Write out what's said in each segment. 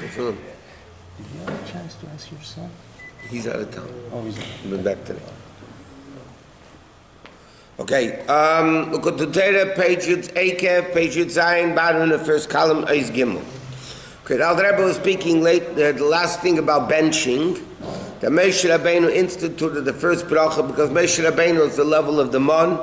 Did you have a chance to ask your son? He's out of town. Oh, he's He'll be back today. Okay, look at the Torah, page Eikev, page Zayin, bottom in the first column, Eis Gimel. Okay, now the Rabbi was speaking the last thing about benching. That Moshe Rabbeinu instituted the first bracha because Moshe Rabbeinu is the level of the mon.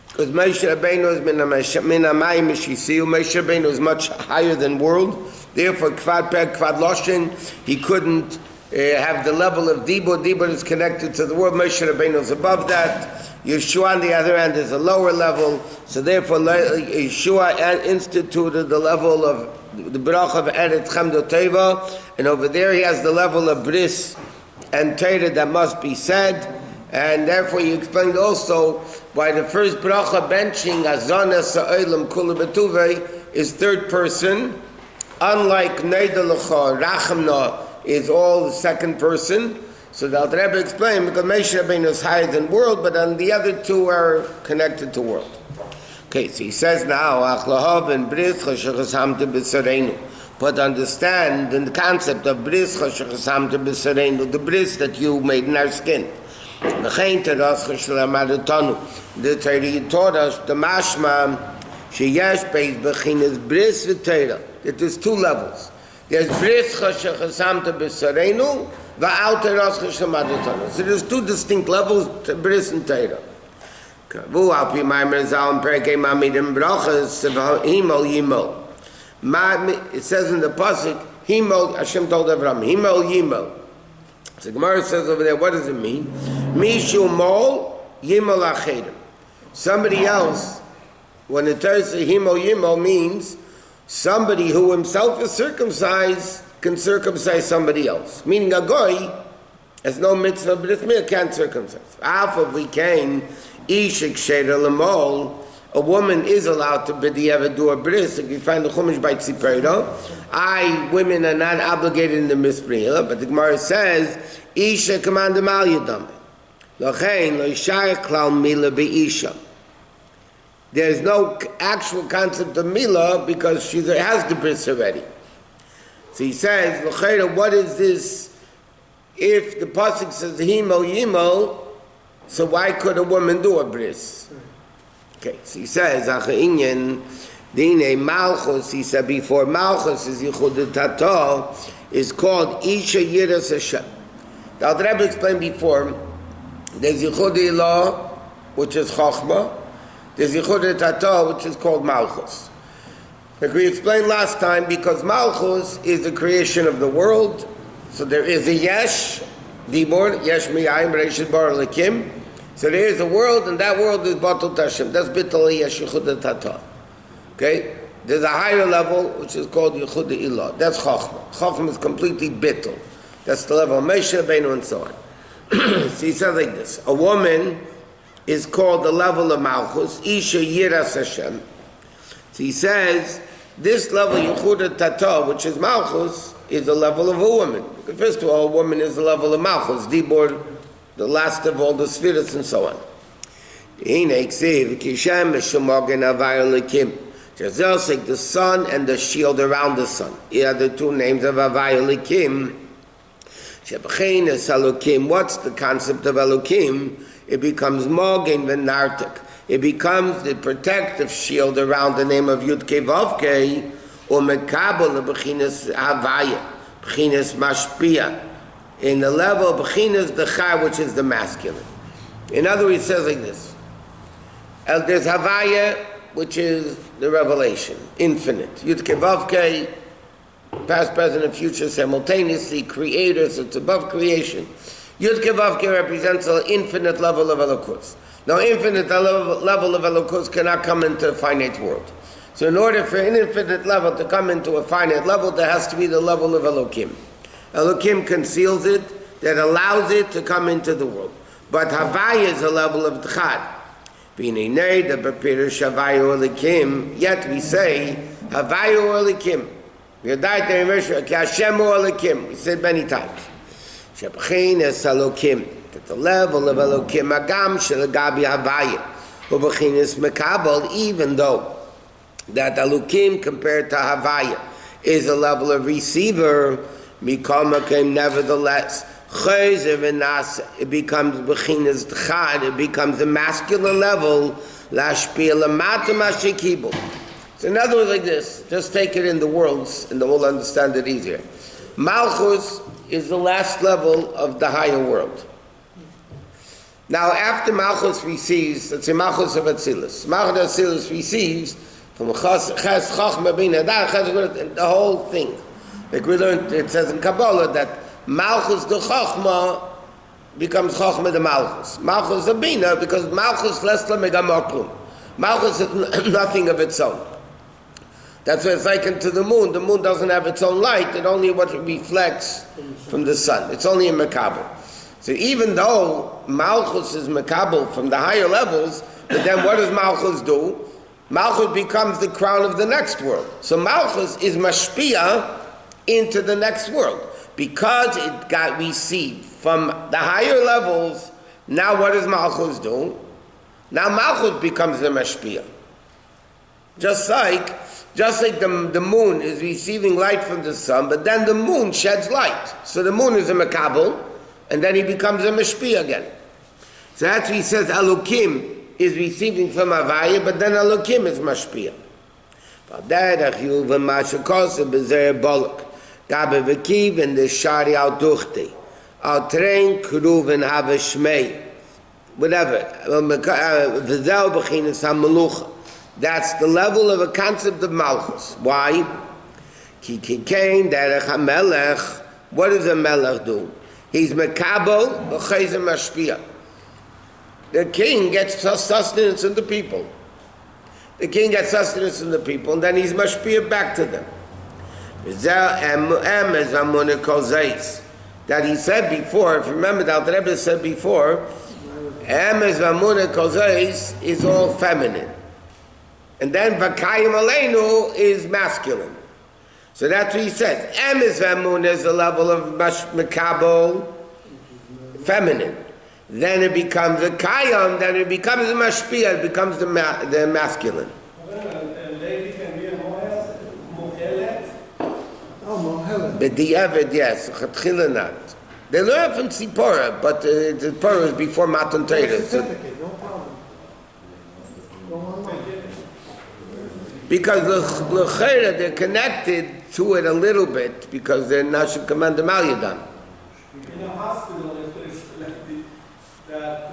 Because Moshe Rabbeinu is min hamayim mishisiu. Moshe Rabbeinu is much higher than world. Therefore, kvad peg, kvad loshin, he couldn't have the level of Dibur. Dibur is connected to the world. Moshe Rabbeinu is above that. Yeshua, on the other hand, is a lower level. So therefore, Yeshua instituted the level of the bracha of Eretz Chemdo Teva, and over there he has the level of bris and Torah that must be said. And therefore, he explained also why the first bracha benching Azana Sa'olam Kula Betuve is third person, unlike Neida L'cha Rachamna is all the second person. So the Alter Rebbe explained because Moshe Rabbeinu is higher than world, but then the other two are connected to world. Okay, so he says now, but understand the concept of bris the bris that you made in our skin. The Torah taught us the mashma sheyesh beis bechinas bris v'teira. That there's two levels. There's bris chasamta b'sareinu v'al teras chashamadutanu. So there's two distinct levels, bris and teira. It says in the pasuk, Himol, Hashem told Avraham, Himol Yimol. So the Gemara says over there, what does it mean? Mishu Mol Yimol Achedim. Somebody else, when the Torah says Himol Yimol means somebody who himself is circumcised can circumcise somebody else. Meaning a goy has no mitzvah, but it's me can't circumcise. Half of we came. A woman is allowed to ever do a bris. If you find the Chumash by Tzipera, women are not obligated in the misbrila, but the Gemara says, Isha commanded mal yadam. Lochein lo yishayach klal mila be'isha. There's no actual concept of mila because she has the bris already. So he says, Lochein, what is this? If the pasuk says himo yimo, so why could a woman do a bris? Okay, so he says, Acha'inyan, Dine Malchus, he said before Malchus is Yichud Tato, is called Isha Yiras Hashem. Now the Rebbe explained before, there's Yichud Ilah, which is Chochmah, there's Yichud Tato, which is called Malchus. Like we explained last time, because Malchus is the creation of the world, so there is a Yesh, Dibor, Yesh Miyayim, Reshit Bar Lakim. So there is a world, and that world is Batul Tashem. That's Bittul Yesh Yichud Tata. Okay? There's a higher level, which is called Yichud Ilah. That's Chochmah. Chochmah is completely Bittul. That's the level of Moshe Rabbeinu and so on. So he says like this. A woman is called the level of Malchus, Isha Yiras Hashem. So he says, this level, Yichud Tata, which is Malchus, is the level of a woman. Because first of all, a woman is the level of Malchus, Dibor, the last of all the spheres and so on. Just like the sun and the shield around the sun. Here are the two names of Havaya Elikim. What's the concept of Elokim? It becomes Mogen Venartik. It becomes the protective shield around the name of Yudke Vavke, or Mekabel Bechinas Havaya, Bechinas Mashpia. In the level of Bechinas the Chai, which is the masculine. In other words, it says like this. There's Havaya, which is the revelation, infinite. Yudke Vavke, past, present, and future simultaneously, creators, it's above creation. Yudke Vavke represents an infinite level of Elokus. Now, infinite level of Elokus cannot come into a finite world. So in order for an infinite level to come into a finite level, there has to be the level of Elokim. Elokim conceals it, that allows it to come into the world. But Havaya is a level of Tchad. Yet we say, Havaya Elikim. We said many times. That the level of Elokim, Agam Shelagabi Havaya, Ubechinis Mekabel, even though that Elokim compared to Havaya is a level of receiver. Mikama came nevertheless. It becomes bechinas d'chad. It becomes a masculine level. Lashpia lamata mashikibu. So in other words, like this. Just take it in the worlds, and then we'll understand it easier. Malchus is the last level of the higher world. Now, after Malchus receives, let's say Malchus of Atzilus. Malchus of Atzilus receives from Ches Chochma Bina, the whole thing. Like we learned, it says in Kabbalah that Malchus the Chochma becomes Chochma the Malchus. Malchus the Bina, because Malchus less Megamoklum. Malchus is nothing of its own. That's why it's likened to the moon. The moon doesn't have its own light, it only what reflects from the sun. It's only a Makabel. So even though Malchus is Makabel from the higher levels, but then what does Malchus do? Malchus becomes the crown of the next world. So Malchus is Mashpia into the next world. Because it got received from the higher levels, now what does Malchus do? Now Malchus becomes the Mashpia. Just like the moon is receiving light from the sun, but then the moon sheds light. So the moon is a Makabel, and then he becomes a Mashpia again. So that's why he says Elokim is receiving from Havaya, but then Elokim is Mashpia. Gabe v'kiv and the shari al duchte. Al trein kruven have shmei. Whatever. V'zel b'chinas ha-melucha. That's the level of a concept of Malchus. Why? Ki kikein derech ha-melech. What does a melech do? He's mekabel v'chayzer mashpia. The king gets sustenance in the people. The king gets sustenance in the people, and then he's mashpia back to them. That he said before, if you remember that the Rebbe said before, is all feminine. And then Vakayim Aleinu is masculine. So that's what he says. Emes Vamun is the level of Makabel, feminine. Then it becomes a Kayam, then it becomes a Mashpia, it becomes the masculine. But the Eved, yes, Chatchila not. They learn from Tzipora, but the Tzipora is before Matan Torah. So no problem. because l'chera they're connected to it a little bit because they're Nashim Commander Malyadam. In a hospital, if there's that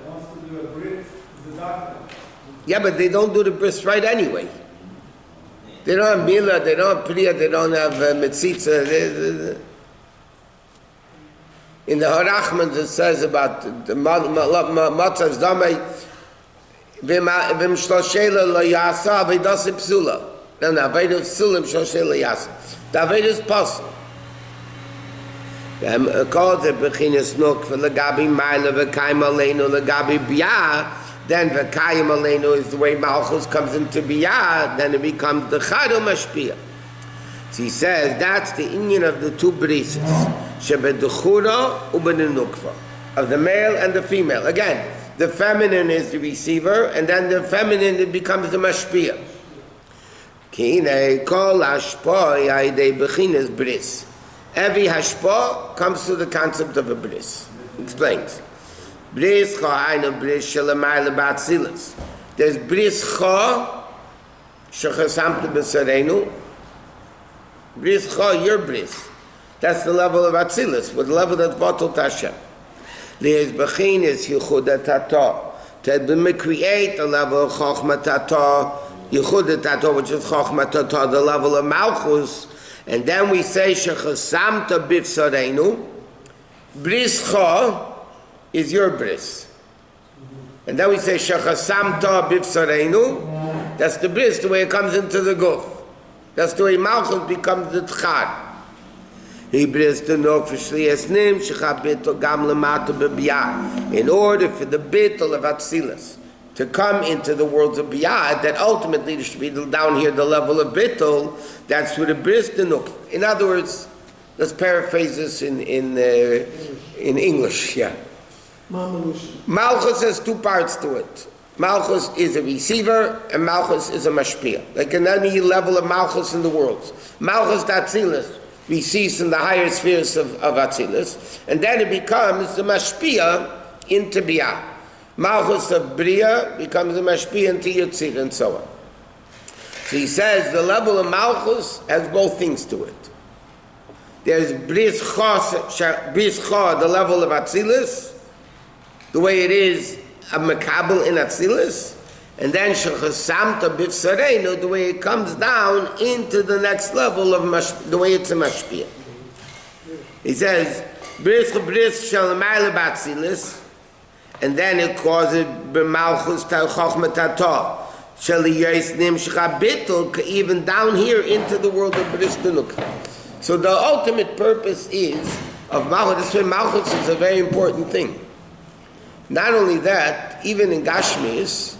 wants to do a brit, the doctor. Yeah, but they don't do the bris right anyway. They don't have Mila, they don't have Priya, they don't have Metzitza. In the Harachman it says about the Matzah's Damei, Vim Shloshela lo Yasa, Vedas Psula. No, Vedas Psulim Shloshela Yasa. The Vedas Pasul. Called the Bechinas Nuk for Lagabi Maila, V'Kaim Aleinu, Lagabi Biyah. Then V'Kayim Aleinu is the way Malchus comes into Biyah, then it becomes the Chado Mashpia. So he says that's the union of the two brises, Shebedechura Ubenenukva, of the male and the female. Again, the feminine is the receiver, and then the feminine it becomes the Mashpia. Kine kol hashpa ya'idei bechinas bris. Every hashpa comes to the concept of a bris. Explains. Bris cha ainu bris shelamayla b'atzilas. There's bris cha shechasamtu b'sareinu. Bris cha, your bris. That's the level of atzilas, with the level that's bottled to Hashem. There's bechinas yichud tata. To create the level of chochma tata, yichud tata, which is chochma tata, the level of malchus. And then we say shechasamtu b'sareinu. Bris cha is your bris. And then we say Shechasamta b'vsareinu. That's the bris, the way it comes into the guf. That's the way Malchus becomes the tchad. He bris the no for shliasnim shechabito gam lemata b'biyah. In order for the bittul of Atzilas to come into the worlds of biyah, that ultimately there should be down here the level of bittul. That's where the bris the no. In other words, let's paraphrase this in English. Yeah. Malchus has two parts to it. Malchus is a receiver, and Malchus is a mashpia. Like in any level of Malchus in the world. Malchus d'Atzilus receives in the higher spheres of Atzilus, and then it becomes the mashpia into Biyah. Malchus of Bria becomes the mashpia into Yitzir, and so on. So he says the level of Malchus has both things to it. There's Bris Cha, the level of Atzilus, the way it is a Mekabel in Atzilus, and then Shechasamta Bifsareinu, the way it comes down into the next level of the way it's a Mashpia. He says, Bris Shalamayla Batzilus, and then it causes B'malchus Chochma Tata, Shaliyais Nimshcha Bittul, even down here into the world of Bris Dunukha. So the ultimate purpose is of Malchus. This way, Malchus is a very important thing. Not only that, even in Gashmis,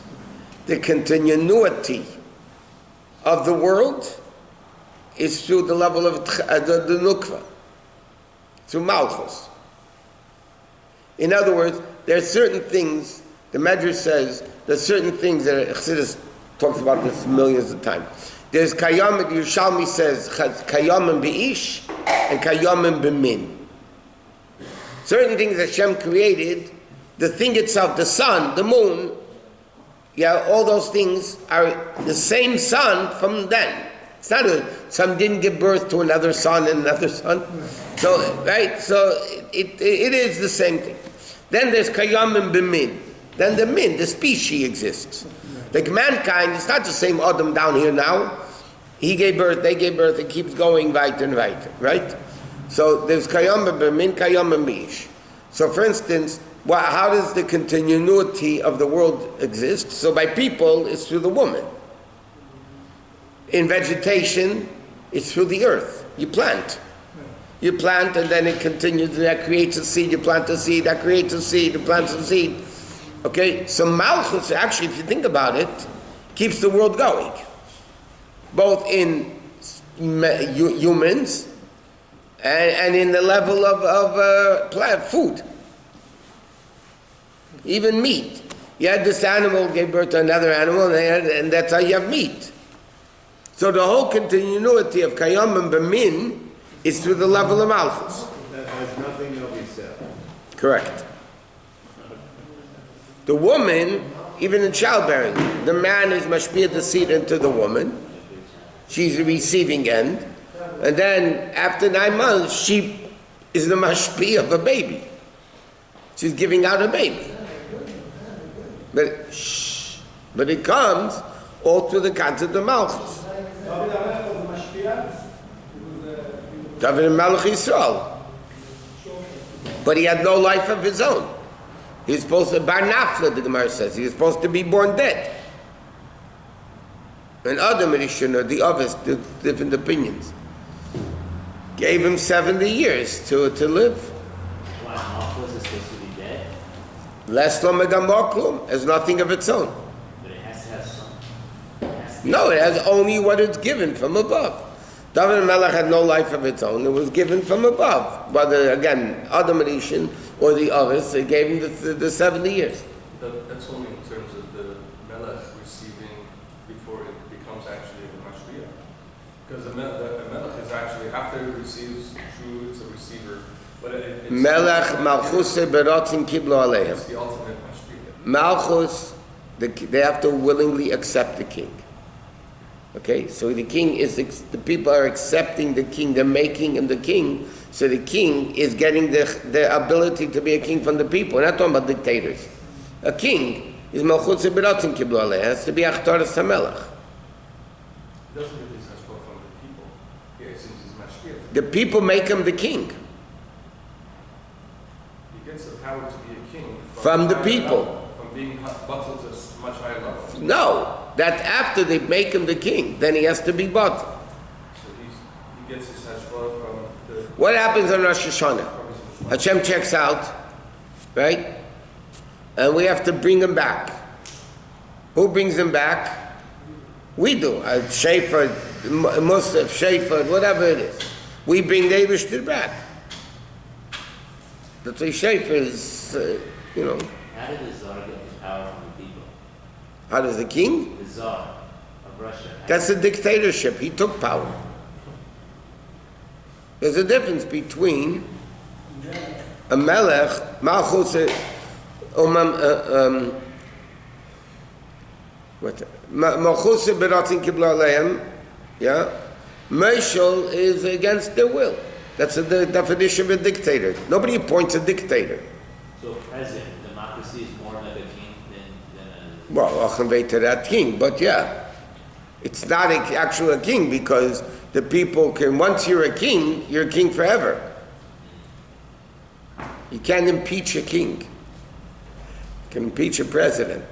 the continuity of the world is through the level of the Nukva, through Malchus. In other words, there are certain things, the Medrash says, there's certain things that Chassidus talks about this millions of times. There's Kayam, Yerushalmi says, Kayamim Be'ish and Kayamim B'min. Certain things Hashem created, the thing itself, the sun, the moon, yeah, all those things are the same sun from then. It's not some didn't give birth to another sun and another sun. So, right, so it is the same thing. Then there's Kayam and B'min. Then the min, the species exists. Like mankind, it's not the same Adam down here now. He gave birth, they gave birth, it keeps going right and right, right? So there's Kayam and B'min, Kayam and Bish. So for instance, how does the continuity of the world exist? So by people, it's through the woman. In vegetation, it's through the earth. You plant. You plant and then it continues, and that creates a seed. You plant a seed, that creates a seed, you plant a seed. Okay, so Malchus, actually, if you think about it, keeps the world going. Both in humans and in the level of plant food. Even meat. You had this animal, gave birth to another animal, and that's how you have meat. So the whole continuity of Kayam and B'min is through the level of Malchus. That has nothing to be said. Correct. The woman, even in childbearing, the man is mashpia the seed into the woman. She's the receiving end. And then after 9 months, she is the mashpia of a baby. She's giving out a baby. But it comes all through the concept of Malchus. David Melech Yisrael. But he had no life of his own. He was supposed to, Bar Nafla, the Gemara says, he was supposed to be born dead. And other Rishon, the others, different opinions, gave him 70 years to live. Why, Malchus is supposed to be dead? Less Lomegam has nothing of its own. But it has to have some. No, it has only what it's given from above. David Melech had no life of its own. It was given from above. Whether, again, Adam Rishon or the others, they gave him the 70 years. That's only in terms of the Melech receiving before it becomes actually a Mashriach. Because the Melech is actually, after it receives, true, it's a receiver. But it's Melech Malchus Berotzim Kiblo Aleim. It's the ultimate Mashriach. Malchus, they have to willingly accept the king. Okay, so the king is, the people are accepting the king, they're making him the king, so the king is getting the ability to be a king from the people. We're not talking about dictators. A king is Malchus Berotzim Kiblo Aleim, has to be Achtaras HaMelech. He doesn't get his hashpah from the people. Yeah, since he's Mashriach. The people make him the king. He gets the power to be a king From the higher people. level, from being bottled to a much higher level. No, that after they make him the king, then he has to be bought. So he gets his hashpah from the... What happens on Rosh Hashanah? Hashem checks out, right? And we have to bring him back. Who brings him back? We do. A Shepherd, Musaf, Shepherd, whatever it is. We bring the Eibishter back. That's why Shepherd is, How did the Tsar get his power from the people? How does the king? The Tsar of Russia. That's a dictatorship. He took power. There's a difference between a melech, malchus, malchus beratzin kibla alehem, yeah? Meshul is against their will. That's the definition of a dictator. Nobody appoints a dictator. So president, democracy is more like a king than a... Well, I'll convey to that king, but yeah. It's not actually a king because the people can, once you're a king forever. You can't impeach a king. You can impeach a president.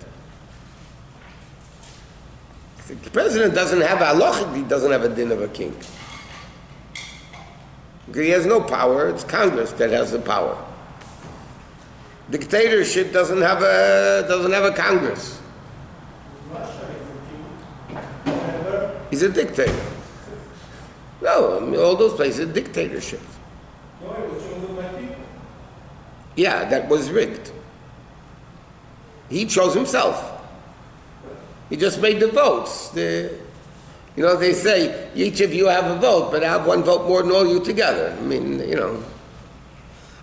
The president doesn't have a halacha, he doesn't have a din of a king. He has no power, it's Congress that has the power. Dictatorship doesn't have a Congress. He's a dictator. No, I mean, all those places are dictatorships. No, it was chosen by people. Yeah, that was rigged. He chose himself. He just made the votes. They say, each of you have a vote, but I have one vote more than all you together. I mean,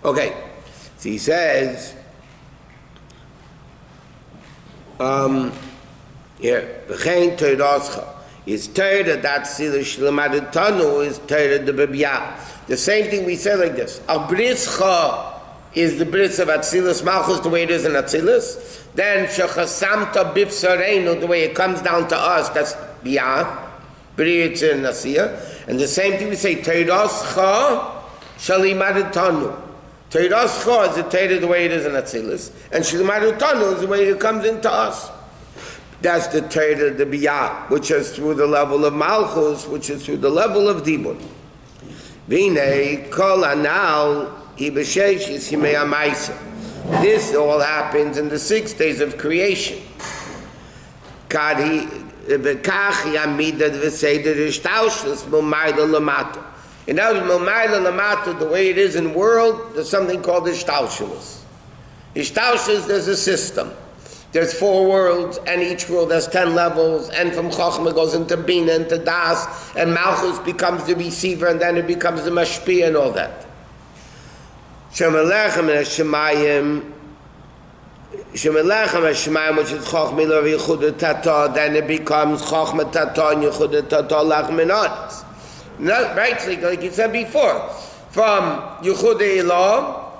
Okay, so he says, here, v'chein Torah is Torah that Silish Lamaditanu is Torah de Bibiyah. The same thing we say like this. Al Britzcha is the Britz of Atzilus Malchus, the way it is in Atzilus. Then Shechasamta Bifsareinu, the way it comes down to us, that's Biyah, B'riyat and Nasiya. And the same thing we say, Torah Shalimaditanu. Torah is the Torah the way it is in Atzilus, and Shalimaditanu is the way it comes into us. That's the Torah, the Biyah, which is through the level of Malchus, which is through the level of Dibur. V'nei kol anal hi b'sheish yimei ha'maisa. This all happens in the 6 days of creation. Kari v'kach yamida v'seder ishtaushus mumayla lamata. In other words, mumayla lamata, the way it is in the world, there's something called ishtaushus. Ishtaushus, there's a system. There's 4 worlds, and each world has 10 levels, and from Chochmah goes into Bina, into Das, and Malchus becomes the receiver, and then it becomes the Mashpia and all that. Shemelechem and Shemayim, which is Chochmah Lor Yechuda Tata, then it becomes Chochmah Tata and Yechuda Tata Lachmenot. Right, like you said before, from Yechuda Elah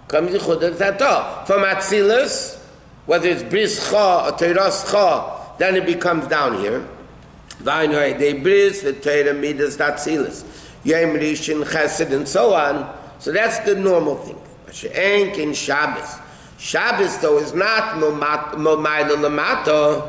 comes Yechuda Tata. From Atzilus, whether it's Bris Cha or Teiras Cha, then it becomes down here. They Bris, the Teira Midas, Tatzilis, Yom Rishon, Chesed, and so on. So that's the normal thing. She'enk in Shabbos. Shabbos, though, is not Momayla Lamata.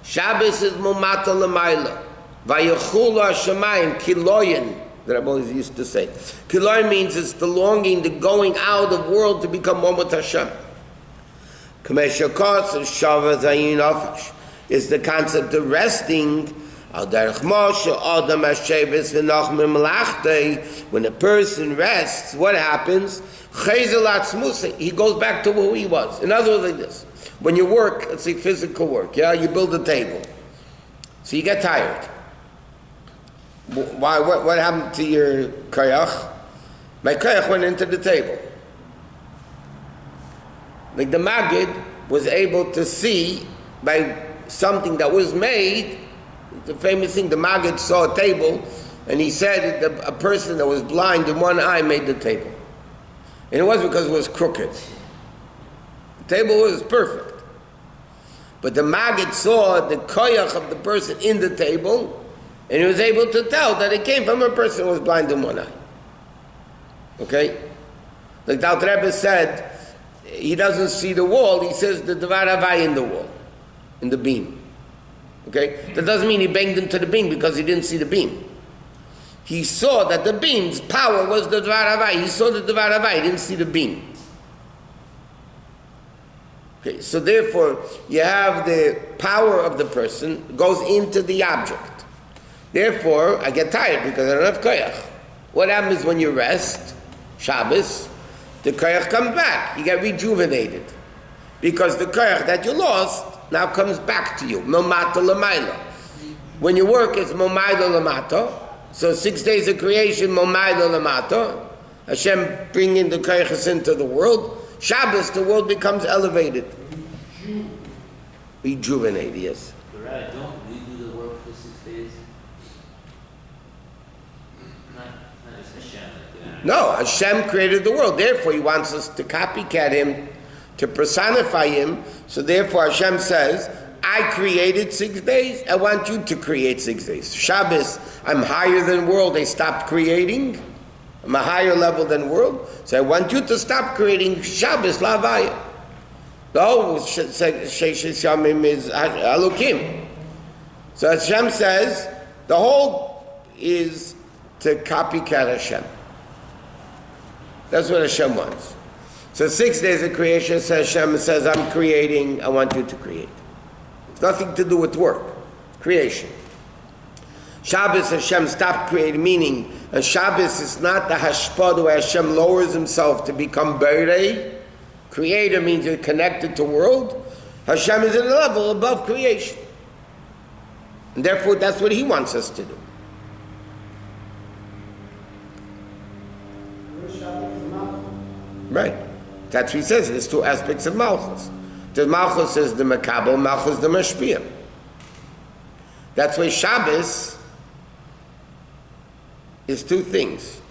Shabbos is Momata Lamayla. Vayechulu Hashemayim, Kiloyin, that I've always used to say. Kiloyin means it's the longing, the going out of the world to become one with Hashem. Is the concept of resting. When a person rests, what happens? He goes back to who he was. In other words, like this. When you work, let's say physical work, you build a table. So you get tired. Why? What happened to your koyach? My koyach went into the table. Like the Maggid was able to see by something that was made, the famous thing, the Maggid saw a table, and he said that a person that was blind in one eye made the table. And it wasn't because it was crooked. The table was perfect. But the Maggid saw the koyach of the person in the table, and he was able to tell that it came from a person who was blind in one eye. Okay? Like the Alter Rebbe said, he doesn't see the wall, he says the Devar Havai in the wall, in the beam. Okay? That doesn't mean he banged into the beam because he didn't see the beam. He saw that the beam's power was the Devar Havai. He saw the Devar Havai, he didn't see the beam. Okay, so therefore, you have the power of the person goes into the object. Therefore, I get tired because I don't have koyach. What happens when you rest? Shabbos. The koyach comes back. You get rejuvenated. Because the koyach that you lost now comes back to you. Momata lamaila. When you work, it's momaila lamata. So 6 days of creation, momaila lamata. Hashem bringing the kaychas into the world. Shabbos, the world becomes elevated. Rejuvenated, yes. But Rabbi, don't we do the work for 6 days? Not just Hashem like that. No, Hashem created the world. Therefore, He wants us to copycat Him, to personify Him. So therefore, Hashem says, I created 6 days. I want you to create 6 days. Shabbos, I'm higher than world. They stopped creating. I'm a higher level than world. So I want you to stop creating Shabbos, Lavaya. The whole Sheshes Yamim is Elokim. So Hashem says, the whole is to copycat Hashem. That's what Hashem wants. So 6 days of creation, says Hashem says, I'm creating, I want you to create. It's nothing to do with work. Creation. Shabbos, Hashem stopped creating, meaning, and Shabbos is not the hashpah where Hashem lowers Himself to become Berei. Creator means you're connected to world. Hashem is at a level above creation. And therefore, that's what He wants us to do. Right. That's what He says. There's two aspects of Malchus. The Malchus is the Makabel, Malchus the Mashpiyah. That's why Shabbos is two things.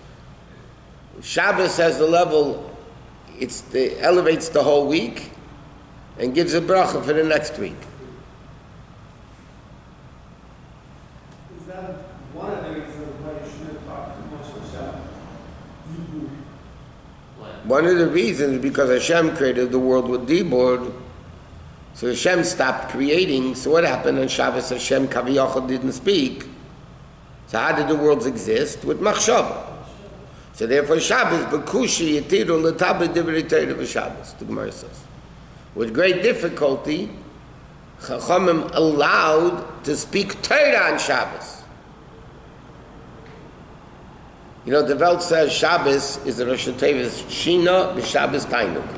Shabbos has the level, elevates the whole week and gives a bracha for the next week. Is that one of the reasons why you shouldn't talk too much about Shabbos? One of the reasons is because Hashem created the world with Dibur. So Hashem stopped creating. So what happened on Shabbos? Hashem Kaviyachal didn't speak. So how did the worlds exist? With Machshava. So therefore Shabbos, Bekushi Yetiru L'tabli Divrei Torah v'Shabbos, the Gemara says. With great difficulty, Chachamim allowed to speak Torah on Shabbos. You know, the Welt says Shabbos is the Rosh Hashanah's Shina b'Shabbos Tainuk.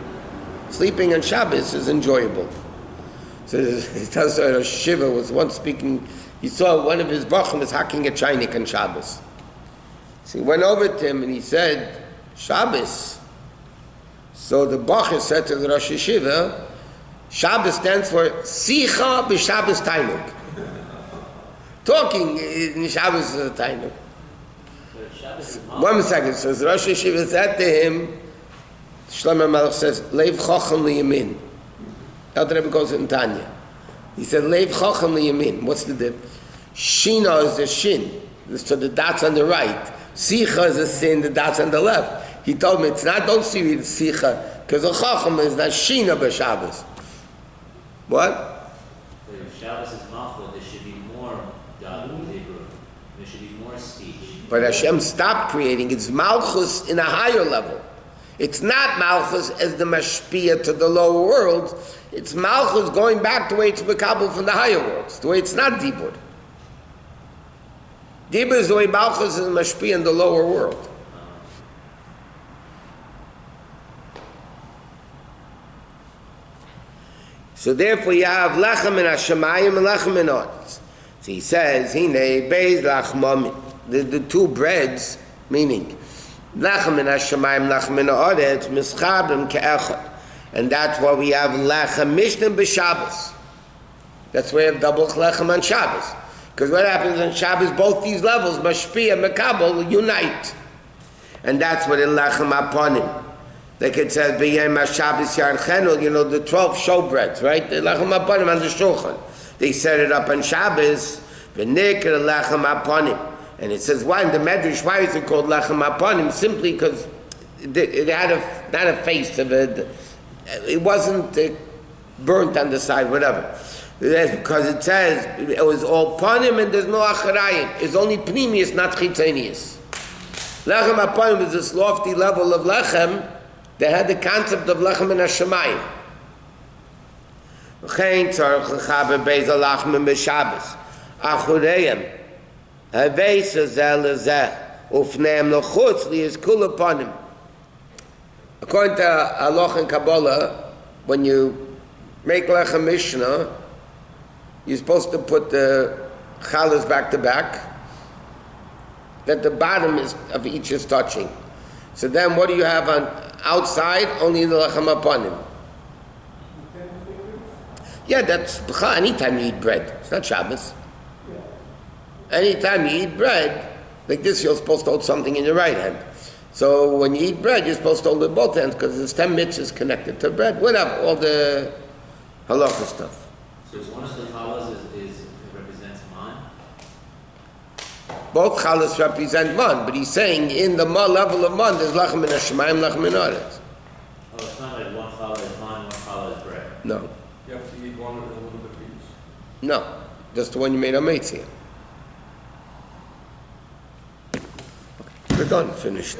Sleeping on Shabbos is enjoyable. So it tells us Shiva was once speaking, he saw one of his brachim was hacking a chainik on Shabbos. So he went over to him and he said, Shabbos. So the Bachar said to the Rosh Hashiva, Shabbos stands for Sicha b'Shabbos Tainuk. Talking in Shabbos is a Tainuk. 1 second. So the Rosh Hashiva said to him, Shlomo Melech says, Leiv Chacham Liyamin. El Rebbe goes in Tanya. He said, Leiv Chacham Liyamin. What's the difference? Shina is the shin. So the dots on the right. Sicha is the sin, the dots on the left. He told me, it's not, don't see it, Sicha, because the Chacham is not Shina b'Shabbos. What? If Shabbos is Malchut, there should be more Dalu Hebrew. There should be more speech. But Hashem stopped creating. It's Malchus in a higher level. It's not Malchus as the Mashpiyah to the lower world. It's Malchus going back the way it's Mekabel from the higher worlds, the way it's not Dibur. Dibur is the way Malchus is Mashpiyah in the lower world. So therefore you have Lechem in Hashemayim and Lechem in Oretz. So he says, Hine Beis Lachmamim. The two breads, meaning Lechem in Hashemayim, Lechem in Oretz, Mischabim Ke'echad. And that's why we have Lechem Mishnah b'Shabbos. That's why we have double Lechem on Shabbos. Because what happens on Shabbos, both these levels, Mashpiyah, Mekabel, unite. And that's what in Lechem Aponim. Like it says, B'yem HaShabbos Yarchenu, you know, the 12 showbreads, right? The Lechem Aponim on the Shulchan. They set it up on Shabbos, V'nikr Lechem Aponim. And it says, why in the Medrash, why is it called Lechem Aponim? Simply because it had not a face of it. It wasn't burnt on the side, whatever. That's because it says it was all panim and there's no acharayim. It's only pnimius, not chitzonius. Lechem aponim is this lofty level of lechem that had the concept of lechem in Hashemayim. V'chein tzarech lechaber beis alachmim b'Shabbos achureim haveis hazeh lezeh ufneim lechutz liyis kul aponim. According to Halacha and Kabbalah, when you make lechem mishnah, you're supposed to put the challahs back to back, that the bottom of each is touching. So then what do you have on outside? Only the lechem apanim. Yeah, that's anytime you eat bread. It's not Shabbos. Anytime you eat bread, like this, you're supposed to hold something in your right hand. So when you eat bread, you're supposed to hold it in both hands because there's 10 mitzvahs connected to bread. Whatever, all the halacha stuff. So one of the challahs represents man? Both challahs represent man, but he's saying in the level of man, there's lachem min hashemayim, lachem min haaretz. Oh, it's not like one challah is man, one challah is bread. No. You have to eat one a little bit each. No. Just the one you made on Meitzia. We're done, finished.